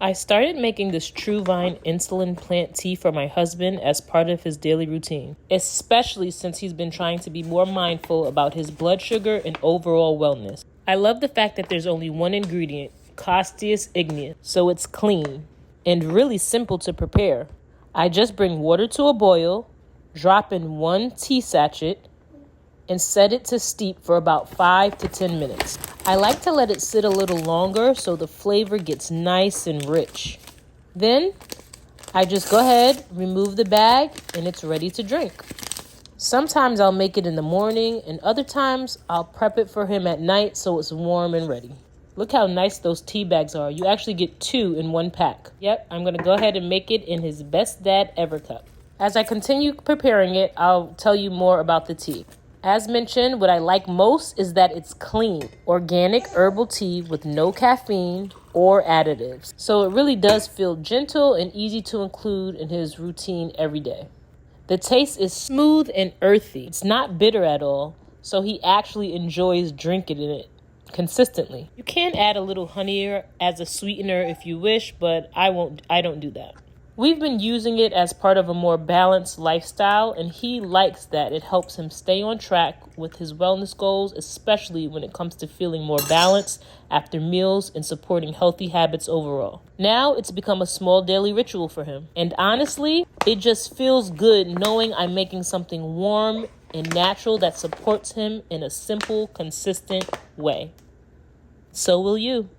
I started making this True Vine Insulin Plant Tea for my husband as part of his daily routine, especially since he's been trying to be more mindful about his blood sugar and overall wellness. I love the fact that there's only one ingredient, Costus igneus, so it's clean and really simple to prepare. I just bring water to a boil, drop in 1 tea sachet, and set it to steep for about 5 to 10 minutes. I like to let it sit a little longer so the flavor gets nice and rich. Then I just go ahead, remove the bag, and it's ready to drink. Sometimes I'll make it in the morning, and other times I'll prep it for him at night so it's warm and ready. Look how nice those tea bags are. You actually get 2 in 1 pack. Yep, I'm going to go ahead and make it in his best dad ever cup. As I continue preparing it, I'll tell you more about the tea. As mentioned, what I like most is that it's clean, organic herbal tea with no caffeine or additives. So it really does feel gentle and easy to include in his routine every day. The taste is smooth and earthy. It's not bitter at all, so he actually enjoys drinking it consistently. You can add a little honey as a sweetener if you wish, but I don't do that. We've been using it as part of a more balanced lifestyle, and he likes that. It helps him stay on track with his wellness goals, especially when it comes to feeling more balanced after meals and supporting healthy habits overall. Now it's become a small daily ritual for him. And honestly, it just feels good knowing I'm making something warm and natural that supports him in a simple, consistent way. So will you.